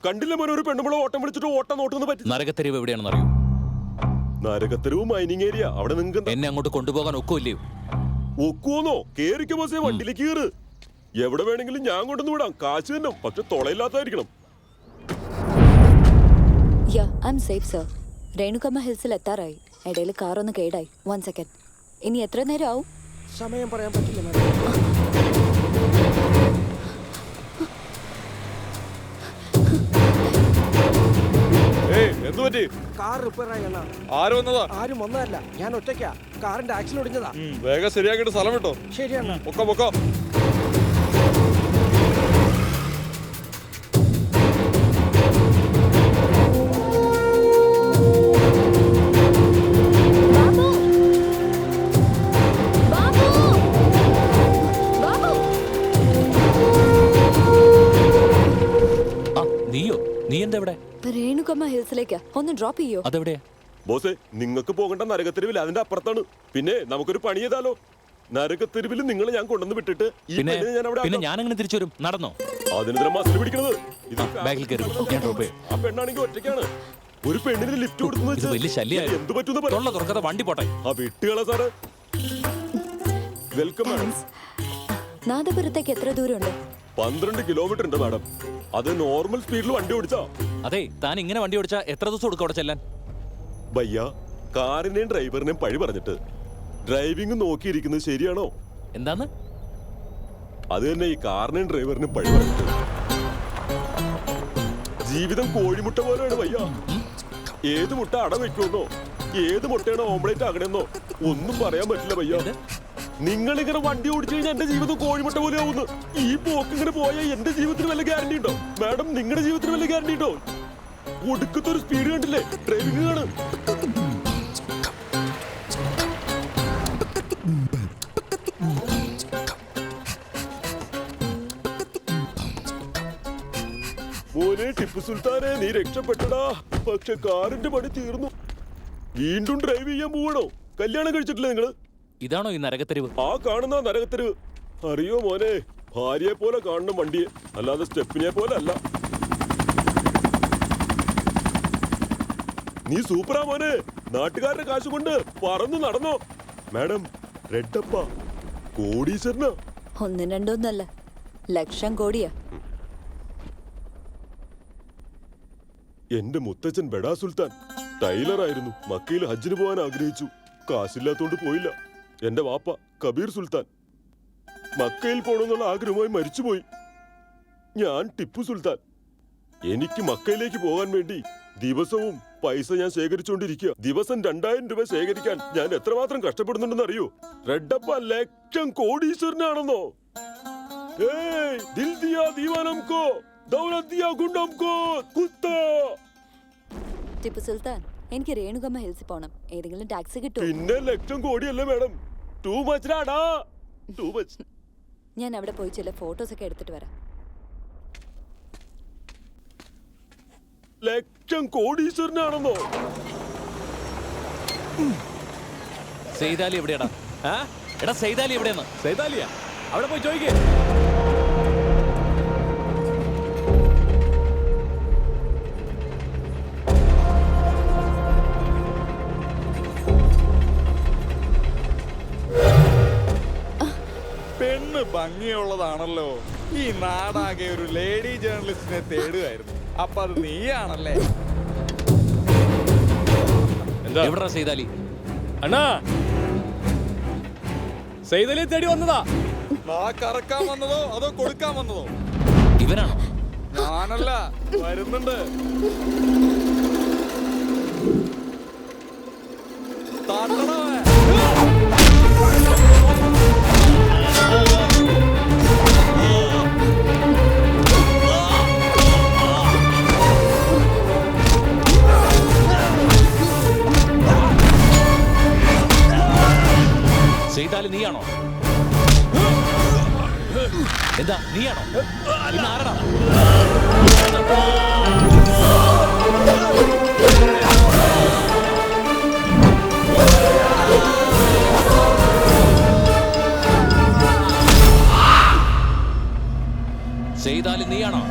കണ്ടില്ല മോനെ, ഒരു പെണ്ണുമ്പളെ ഓട്ടം വിളിച്ചിട്ട് ഓട്ടം നോട്ടുന്ന പറ്റി. നരകത്തെരുവ് എവിടെയാണെന്ന് അറിയൂ? നരകത്തെരുവ് മൈനിങ് ഏരിയ. അവിടെ നിങ്ങൾക്ക് എന്നെ അങ്ങോട്ട് കൊണ്ടുപോകാൻ ഒക്കില്ലയോ? ഒക്കുവോന്നോ? കേറിക്ക ബോസേ, വണ്ടിയിലേക്ക് കയറ്. എവിടെ വേണമെങ്കിലും ഞാൻ കൊണ്ടുവന്ന് വിടാം. കാശ് തന്നെ, പക്ഷെ തുളയില്ലാത്തായിരിക്കണം. രേണുകമ്മ ഹിൽസിൽ എത്താറായി. ഇടയിൽ കാർ ഒന്ന് കേടായി. 1 സെക്കൻഡ്. ഇനി എത്ര നേരം ആവും? സമയം പറയാൻ പറ്റില്ല മാഡം. Car repair ആയല്ല. ആരും വന്നതല്ല, ഞാൻ ഒറ്റയ്ക്കാ. കാറിന്റെ ആക്സിൽ ഒടിഞ്ഞതാ. വേഗം ശരിയാക്കിട്ട് സ്ഥലം വിട്ടോ. ശരിയാണ്. പൊക്കോ. നീ എന്താ ഇവിടെ? രേണുകമ്മ ഹിൽസിലേക്ക് ഒന്ന് ഡ്രോപ്പ് ചെയ്യോ? അതെവിടെയാ ബോസേ? നിങ്ങൾക്ക് പോകേണ്ട നരകത്തെരുവിൽ, അതിന്റെ അപ്പുറത്താണ്. പിന്നെ നമുക്കൊരു പണി ചെയ്താലോ? നരകത്തെരുവിൽ നിങ്ങളെ ഞാൻ കൊണ്ടുവന്ന് വിട്ടിട്ട് പിന്നെ ഞാൻ അങ്ങനെ തിരിച്ചു വരും. നടന്നോ? അതിനെതിരെ മസിൽ പിടിക്കണത്. ബാഗിൽ കയറി ഞാൻ ഡ്രോപ്പ് ചെയ്യാം. ആ പെണ്ണാണെങ്കിൽ ഒറ്റയ്ക്കാണ്. ഒരു പെണ്ണിന് ലിഫ്റ്റ് കൊടുക്കുന്നത് വലിയ ശല്യമായി. എന്ത് പറ്റുന്ന തുറക്കാതെ വണ്ടി പോട്ടെ. ആ വിട്ടുകള സാറ്. Welcome madam. നാദപുരത്തേക്ക് എത്ര ദൂരമുണ്ട്? 12 കിലോമീറ്റർ ഉണ്ട് മാഡം. അത് നോർമൽ സ്പീഡിൽ വണ്ടി ഓടിച്ചാ. അതെ, താൻ ഇങ്ങനെ വണ്ടി ഓടിച്ചാ എത്ര ദിവസം കൊടുക്കും അവിടെ ചെല്ലാൻ? ഭയ്യ, കാറിനെയും ഡ്രൈവറിനെയും പഴി പറഞ്ഞിട്ട് ഡ്രൈവിംഗ് നോക്കിയിരിക്കുന്നത് ശരിയാണോ? എന്താന്ന്? അത് തന്നെ, ഈ കാറിനെയും ഡ്രൈവറിനെയും പഴി പറഞ്ഞിട്ട്. ജീവിതം കോഴിമുട്ട പോലെയാണ് ഭയ്യ. ഏത് മുട്ട അട വെക്കുമെന്നോ ഏത് മുട്ടയാണോ ഓംപ്ലേറ്റ് ആകണമെന്നോ ഒന്നും പറയാൻ പറ്റില്ല ഭയ്യ. നിങ്ങളിങ്ങനെ വണ്ടി ഓടിച്ചു കഴിഞ്ഞാൽ എന്റെ ജീവിതം കോഴിമുട്ട പോലെ ആവുന്നു. ഈ പോക്ക് ഇങ്ങനെ പോയാൽ എന്റെ ജീവിതത്തിന് വല്ല ഗ്യാരണ്ടി ഉണ്ടോ മാഡം? നിങ്ങളുടെ ജീവിതത്തിന് വല്ല ഗ്യാരണ്ടി ഉണ്ടോ? ഒടുക്കത്തൊരു സ്പീഡ് കണ്ടില്ലേ? ഡ്രൈവിംഗ് ആണ്. മോനെ ടിപ്പു സുൽത്താനെ, നീ രക്ഷപ്പെട്ടടാ. പക്ഷെ കാറിന്റെ പണി തീർന്നു. വീണ്ടും ഡ്രൈവ് ചെയ്യാൻ പോവണോ? കല്യാണം കഴിച്ചിട്ടില്ലേ നിങ്ങള്? ഇതാണോ ഈ നരകത്തെരുവ്? ആ കാണുന്ന നരകത്തെരുവ്. അറിയോ മോനെ, ഭാര്യയെ പോലെ കാണണം വണ്ടിയെ, അല്ലാതെ സ്റ്റെപ്പിനെ പോലെ അല്ല. നീ സൂപ്പറാ മോനെ. നാട്ടുകാരുടെ കാശ് കൊണ്ട് പറന്നു നടന്നോ. മാഡം, റെഡപ്പ കോടീശ്വരനാ. 1 2 ലക്ഷം കോടിയാ. എന്റെ മുത്തച്ഛൻ ബഡാ സുൽത്താൻ ടൈലറായിരുന്നു. മക്കയിൽ ഹജ്ജിന് പോകാൻ ആഗ്രഹിച്ചു. കാശില്ലാത്തോണ്ട് പോയില്ല. എന്റെ വാപ്പ കബീർ സുൽത്താൻ മക്കയിൽ പോകണമെന്നുള്ള ആഗ്രഹമായി മരിച്ചുപോയി. ഞാൻ ടിപ്പു സുൽത്താൻ. എനിക്ക് മക്കയിലേക്ക് പോകാൻ വേണ്ടി ദിവസവും പൈസ ഞാൻ ശേഖരിച്ചുകൊണ്ടിരിക്കുക. ദിവസം 2000 രൂപ ശേഖരിക്കാൻ ഞാൻ എത്രമാത്രം കഷ്ടപ്പെടുന്നുണ്ടെന്ന് അറിയോ? റെഡപ്പ ലക്ഷം കോടീശ്വരനാണെന്നോ? ദിൽ ദിയാ ദീവാനം കോ, ദൗലത് ദിയാ ഗുണ്ടം കോ, കുത്താ. ടിപ്പു സുൽത്താൻ, എനിക്ക് രേണുകമ്മ ഹിൽസിൽ പോണം. ഏതെങ്കിലും ടാക്സി കിട്ടുമോ? പിന്നെ ലക്ഷം കോടിയല്ലേ മാഡം? ടൂ മച്ച് ടാ, ടൂ മച്ച്. ഞാൻ അവിടെ പോയി ചില ഫോട്ടോസ് ഒക്കെ എടുത്തിട്ട് വരാം. ലക്ഷം കോടീശ്വരനാണെന്നോ? സെയ്താലി എവിടെയാടാ? എടാ സെയ്താലി എവിടെയാണ്? സെയ്താലിയാ? അവിടെ പോയി ചോദിക്കേ. പെണ്ണ് ഭംഗിയുള്ളതാണല്ലോ. ഈ നാടാകെ ഒരു ലേഡി ജേർണലിസ്റ്റിനെ തേടുകയായിരുന്നു. അപ്പൊ അത് നീയാണല്ലേ? എവിടാ സെയ്താലി? അണ്ണാ, സെയ്താലിയെ തേടി വന്നതാ. കറക്കാൻ വന്നതോ അതോ കൊടുക്കാൻ വന്നതോ? ഇവനാണോ? ഞാനല്ല, വരുന്നുണ്ട്. സെയ്താലി നീയാണോ? എന്താ നീയാണോ? ഇന്ന് ആരടാ? സെയ്താലി നീയാണോ?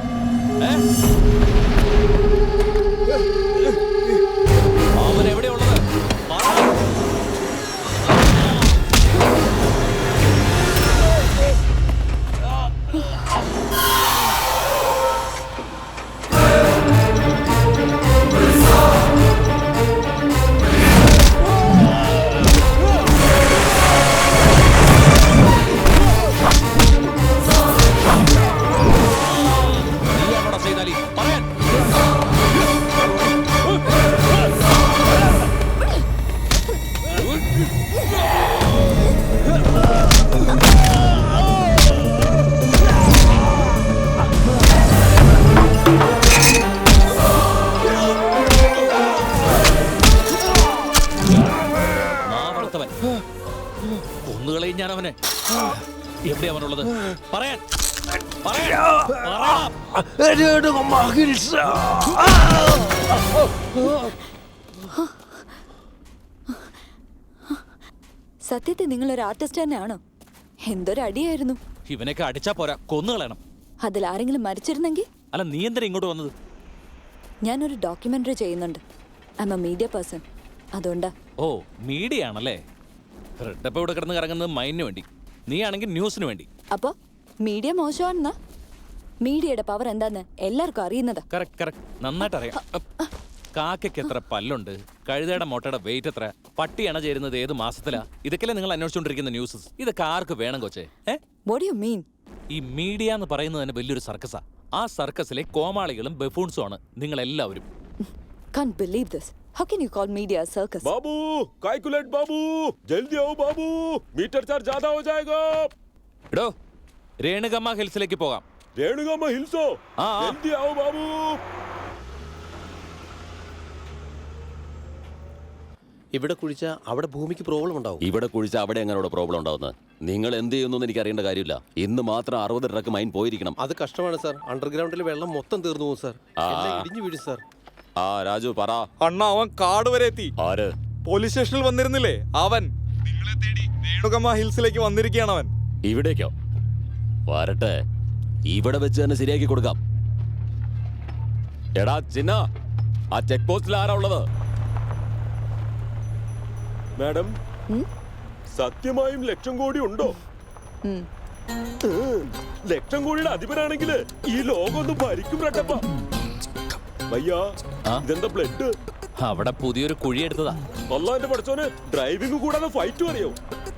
കൊന്നുകളയും ഞാൻ അവനെ. എവിടെയാ അവനുള്ളത്? പറയാൻ സത്യത്തിൽ നിങ്ങളൊരു ആർട്ടിസ്റ്റ് തന്നെയാണോ? എന്തൊരു അടിയായിരുന്നു. ഇവനൊക്കെ അടിച്ചാ പോരാ, കൊന്നുകളയണം. അതിൽ ആരെങ്കിലും മരിച്ചിരുന്നെങ്കിൽ? അല്ല, നീ എന്തിനാ ഇങ്ങോട്ട് വന്നത്? ഞാനൊരു ഡോക്യുമെന്ററി ചെയ്യുന്നുണ്ട്. I M A media person. അതുകൊണ്ടാ. ഓ, മീഡിയ ആണല്ലേ. റെഡപ്പ് ഇവിടെ കിടന്ന് കറങ്ങുന്നത് മൈൻഡിന് വേണ്ടി, നീ ആണെങ്കിൽ ന്യൂസിന് വേണ്ടി. അപ്പോ മീഡിയ മോശമാണെന്നാ? മീഡിയയുടെ പവർ എന്താന്ന് എല്ലാവർക്കും അറിയുന്നതാ. കറക്റ്റ്, നന്നായിട്ട് അറിയാം. കാക്കയ്ക്ക് എത്ര പല്ലുണ്ട്, കഴുതയുടെ മുട്ടയുടെ വെയിറ്റ് എത്ര, പട്ടിയാണ് ചേരുന്നത് ഏത് മാസത്തിലാ, ഇതൊക്കെയല്ലേ നിങ്ങൾ അന്വേഷിച്ചുകൊണ്ടിരിക്കുന്ന ന്യൂസ്. ഇതൊക്കെ ആർക്ക് വേണം കൊച്ചേ? What do you mean? ഈ മീഡിയ എന്ന് പറയുന്നത് തന്നെ വലിയൊരു സർക്കസാ. ആ സർക്കസിലെ കോമാളികളും ബഫൂൺസും ആണ് നിങ്ങൾ എല്ലാവരും. Can't believe this. How can you call media a circus? बाबू कैलकुलेट बाबू जल्दी आओ बाबू मीटर चार्ज ज्यादा हो जाएगा. എടോ, രേണുകമ്മ ഹിൽസിലേക്ക് പോകാം. रेणुगामा हिल्सो हाँ, हाँ. जल्दी आओ बाबू. ഇവിടെ കുഴിച്ച അവിടെ ഭൂമിക്ക് പ്രോബ്ലം ഉണ്ടാവും. ഇവിടെ കുഴിച്ച അവിടെ എങ്ങനെ പ്രോബ്ലം ഉണ്ടാവുന്നത്? നിങ്ങൾ എന്ത് ചെയ്യുന്നു എനിക്ക് അറിയേണ്ട കാര്യമില്ല. ഇന്ന് മാത്രം 60 ട്രക്ക് മൈൻ പോയിരിക്കണം. അത് കഷ്ടമാണ് സാർ. അണ്ടർഗ്രൗണ്ടിൽ വെള്ളം മൊത്തം തീർന്നു പോകും സാർ. എല്ലാം ഇടിഞ്ഞു വീഴും സാർ. ആ രാജു പറ. അണ്ണ, അവൻ കാട് വരെ എത്തി. ആര്? പോലീസ് സ്റ്റേഷനിൽ വന്നിരുന്നില്ലേ അവൻ? നിങ്ങളെ തേടി രേണുകമ്മ ഹിൽസിലേക്ക് വന്നിരിക്കുകയാണ് അവൻ. ഇവിടേക്കോ? വരട്ടെ, ഇവിടെ വെച്ച് തന്നെ ശരിയാക്കി കൊടുക്കാം. എടാ ചിന്ന, ആ ചെക്ക് പോസ്റ്റിൽ ആരാ ഉള്ളത്? മാഡം, സത്യമായും ലക്ഷം കോടി ഉണ്ടോ? ലക്ഷം കോടിയുടെ അധിപനാണെങ്കിൽ ഈ ലോകം ഒന്ന് ഭരിക്കും റട്ടപ്പ. ഭയ്യാ, ഇതെന്താ ബ്ലഡ്? അവിടെ പുതിയൊരു കുഴി എടുത്തതാ. അള്ളാന്റെ പഠിച്ചോന് ഡ്രൈവിംഗ് കൂടാതെ ഫൈറ്റും അറിയോ?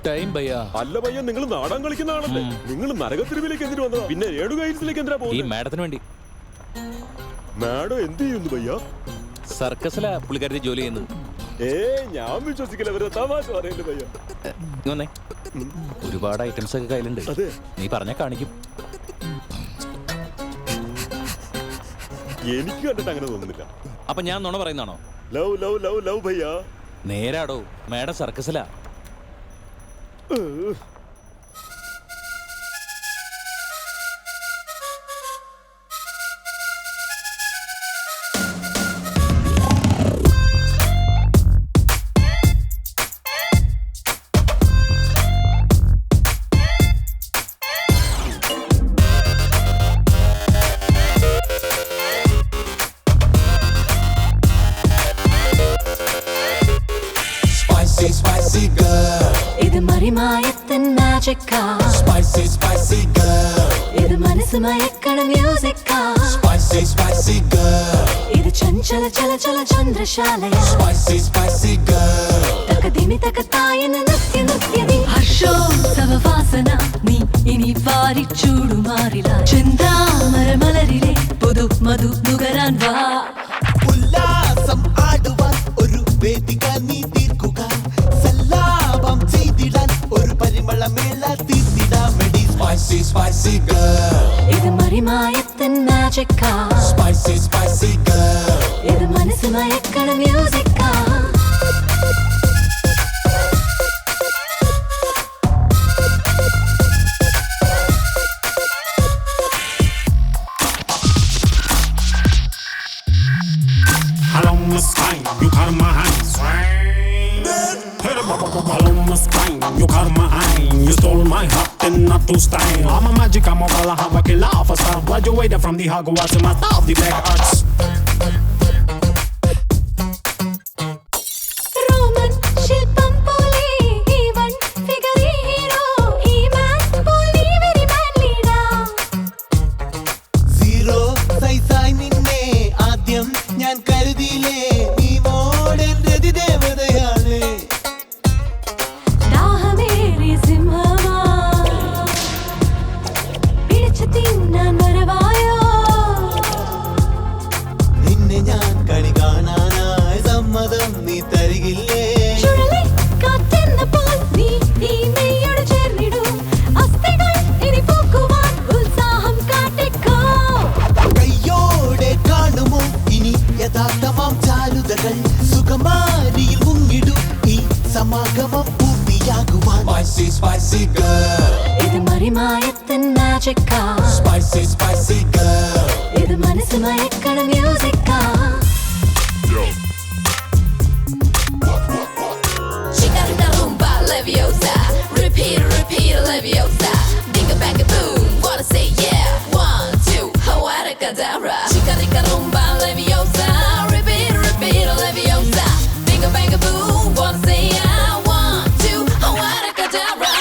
ടൈം ഭയ്യാ. അല്ല ഭയ്യ, നിങ്ങൾ നാടൻ കളിക്കുന്ന ആളല്ലേ? നിങ്ങൾ നരകത്തിരുവിലേക്ക് എന്തിനു വന്നതാ? പിന്നെ രേണുക ഹിൽസിലേക്ക് എന്തിനാ ഈ പോകുന്നത്? മാഡത്തിന് വേണ്ടി. മാഡം എന്ത് ചെയ്യുന്നു ഭയ്യ? സർക്കസിലാ പുള്ളിക്കാരി ജോലി ചെയ്യുന്നത്. ഞാൻ വിശ്വസിക്കില്ല, അവരെ തമാശ പറയല്ലേ ഭയ്യ. ഇങ്ങ് വന്നേ. ഒരുപാട് ഐറ്റംസ് ഒക്കെ കയ്യിലുണ്ട്. അതെ. നീ പറഞ്ഞാ കാണിക്കും. എനിക്ക് കണ്ടിട്ട് അങ്ങനെ തോന്നുന്നില്ല. അപ്പൊ ഞാൻ നുണ പറയുന്നതാണോ? ലവ് ലവ് ലവ് ലവ് ഭയ്യ. നേരാടോ, മാഡം സർക്കസിലാ. Spicy girl. ഇത് മറിമായത്തിൻ മാജിക്കാ. Spicy, spicy girl. ഇത് മനസ്സ് മയക്കണ മ്യൂസിക്കാ. Spicy, spicy girl. ഇത് ചഞ്ചല ചല ചല ചന്ദ്രശാലയാ. Spicy, spicy girl. തകതിമി തകതായെന്ന നൃത്യ നൃത്യതി. ഹർഷോത്സവവാസന നീ ഇനി വാരിച്ചൂടുമാറില്ല. ചിന്താമരമലരിലെ പുതു മധു നുകരാൻ വാ. ഉല്ലാസം ആടുവാൻ ഒരു വേദിക നീ തീർക്കുക. സല്ലാപം ചെയ്തിടാൻ ഒരു പരിമളമേള തീർത്തിടാമെടി. Spicy, spicy girl. ഇത് മറിമായത്തിൻ മാജിക്കാ. Spicy, spicy girl. ഇത് മനസ്സ് മയക്കണ മ്യൂസിക്കാ. Along the spine, you cut my hand. Along the spine, you cut my eye. You stole my heart and not to style. I'm a magic, I'm a wall, I have a killer of a star. Graduated from the Hogwarts and master of the black arts. Roman ശില്പം പോലെ even figure hero. ഈ മാൻ പോലെ very മാൻ leader. Zero സൈസായി നിന്നെ ആദ്യം ഞാൻ കരുതിയില്ലേ. നീ Mordaunt രതി ദേവതയാണ്. ദാഹമേറിയ സിംഹമാ പിടിച്ചു തിന്നാൻ വരവായോ. Spicy, spicy girl. ഇത് മറിമായത്തിൻ മാജിക്കാ. Spicy, spicy girl. ഇത് മനസ്സ് മയക്കണ മ്യൂസിക്കാ. Chica rica rumba leviosa. Repeat, repeat leviosa. Dinga banga boom, wanna say yeah. 1, 2, Hawara Kadabra. Chica rica rumba leviosa. Repeat, repeat leviosa. Dinga banga boom, wanna say yeah. 1, 2, Hawara Kadabra.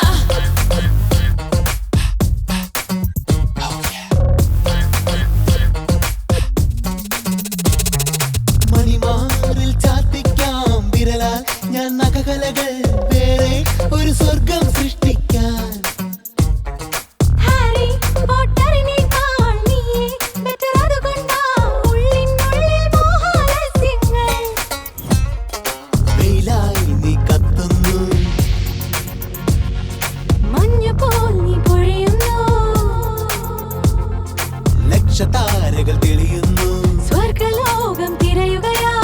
മണിമാറിൽ ചാർത്തിക്കാം വിരലാൽ ഞാൻ നഖകലകൾ വേറെ ഒരു സ്വർഗം സൃഷ്ടിക്കാൻ Harry പോട്ടറിനേക്കാൾ നീയേ better അതുകൊണ്ടാ ഉള്ളിനുള്ളിൽ മോഹാലസ്യങ്ങൾ. വെയിലായി നീ കത്തുന്നു മഞ്ഞുപോൽ നീ പൊഴിയുന്നു. ലക്ഷതാരകൾ തെളിയുന്നു സ്വർഗലോകം തിരയുകയാ.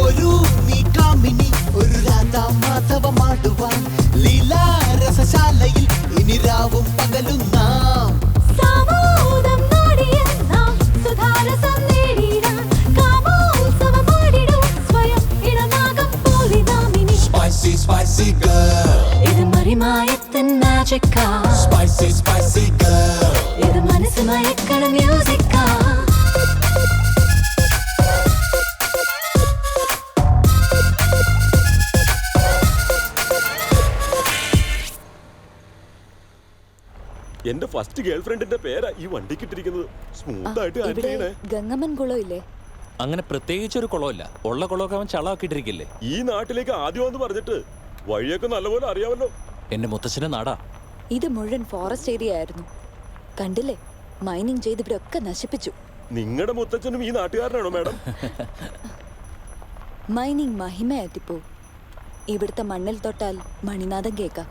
ഒരു നീ കാമിനി ഒരു രാധാമാധവമാടുവാൻ ലീലാരസശാലയിൽ ഇനി രാവും പകലും നാം സാമോദം നാടിയ നാം സുധാരസം നേടിടാൻ കാമോത്സവമാടിടും സ്വയം ഇളനാഗം പോലെ നാം ഇനി. Spicy, spicy girl. ഇത് മറിമായത്തിൻ മാജിക്കാ. Spicy, spicy girl. ഇത് മനസ്സ് മയക്കണ മ്യൂസിക്കാ. എന്റെ ഫസ്റ്റ് ഗേൾ ഫ്രണ്ടിന്റെ പേരാ ഈ വണ്ടിക്ക് ഇട്ടിരിക്കുന്നത്. സ്മൂത്ത് ആയിട്ട് ഹാൻഡിൽ ചെയ്യണേ. ഗംഗമ്മൻ കുളം ഇല്ലേ? അങ്ങനെ പ്രത്യേകിച്ചൊരു കുളമില്ല. ഉള്ള കുളമൊക്കെ അവൻ ചളമാക്കിയിട്ടിരിക്കില്ലേ. ഈ നാട്ടിലേക്ക് ആദ്യമാന്ന് പറഞ്ഞിട്ട് വഴിയൊക്കെ നല്ലപോലെ അറിയാമല്ലോ. എന്റെ മുത്തച്ഛന്റെ നാടാ. ഇത് മുഴുവൻ ഫോറസ്റ്റ് ഏരിയ ആയിരുന്നു. കണ്ടില്ലേ, മൈനിങ് ചെയ്ത് ഇവിടെ ഒക്കെ നശിപ്പിച്ചു. നിങ്ങളുടെ മുത്തച്ഛനും ഈ നാട്ടുകാരനാണോ മാഡം? മൈനിങ് മഹിമയാറ്റിപ്പോ. ഇവിടുത്തെ മണ്ണിൽ തൊട്ടാൽ മണിനാഥം കേൾക്കാം.